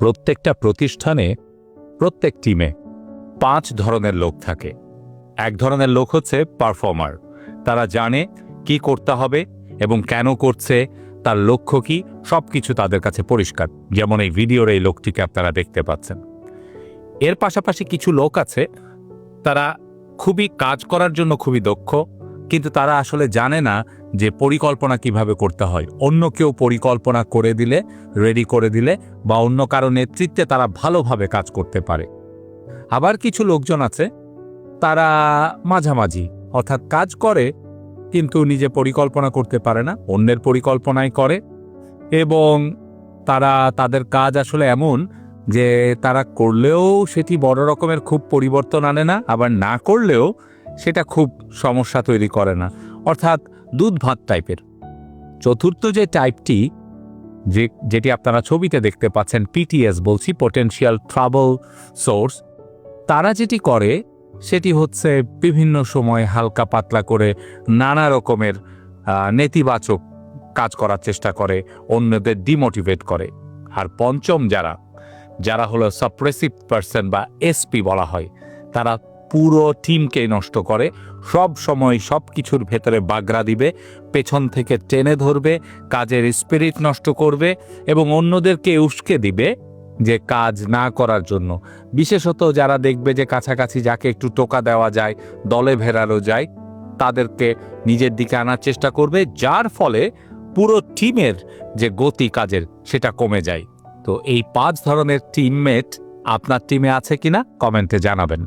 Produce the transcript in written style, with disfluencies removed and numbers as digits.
প্রত্যেকটা প্রতিষ্ঠানে প্রত্যেক টিমে 5 ধরনের লোক থাকে। এক ধরনের লোক হচ্ছে পারফর্মার। তারা জানে কি করতে হবে এবং কেন করছে, তার লক্ষ্য কি, সবকিছু তাদের কাছে পরিষ্কার। যেমন এই ভিডিওর এই লোকটিকে আপনারা দেখতে পাচ্ছেন। এর পাশাপাশি কিছু লোক আছে, তারা খুবই কাজ করার জন্য খুবই দক্ষ, কিন্তু তারা আসলে জানে না যে পরিকল্পনা কিভাবে করতে হয়। অন্য কেউ পরিকল্পনা করে দিলে, রেডি করে দিলে বা অন্য কারো নেতৃত্বে তারা ভালোভাবে কাজ করতে পারে। আবার কিছু লোকজন আছে, তারা মাঝামাঝি, অর্থাৎ কাজ করে কিন্তু নিজে পরিকল্পনা করতে পারে না, অন্যের পরিকল্পনাই করে, এবং তারা তাদের কাজ আসলে এমন যে তারা করলেও সেটি বড় রকমের খুব পরিবর্তন আনে না, আবার না করলেও সেটা খুব সমস্যা তৈরি করে না, অর্থাৎ দুধ ভাত টাইপের। চতুর্থ যে টাইপটি, যেটি আপনারা ছবিতে দেখতে পাচ্ছেন, পিটিএস বলছি, পটেনশিয়াল ট্রাবল সোর্স, তারা যেটি করে সেটি হচ্ছে বিভিন্ন সময় হালকা পাতলা করে নানা রকমের নেতিবাচক কাজ করার চেষ্টা করে, অন্যদের ডিমোটিভেট করে। আর পঞ্চম যারা হলো সাপ্রেসিভ পার্সন বা এসপি বলা হয়, তারা পুরো টিমকে নষ্ট করে, সব সময় সব কিছুর ভেতরে বাগড়া দিবে, পেছন থেকে টেনে ধরবে, কাজের স্পিরিট নষ্ট করবে এবং অন্যদেরকে উস্কে দিবে যে কাজ না করার জন্য। বিশেষত যারা দেখবে যে কাছাকাছি যাকে একটু টোকা দেওয়া যায়, দলে ভেড়ানো যায়, তাদেরকে নিজের দিকে আনার চেষ্টা করবে, যার ফলে পুরো টিমের যে গতি কাজের সেটা কমে যায়। তো এই 5 ধরনের টিমমেট আপনার টিমে আছে কিনা কমেন্টে জানাবেন।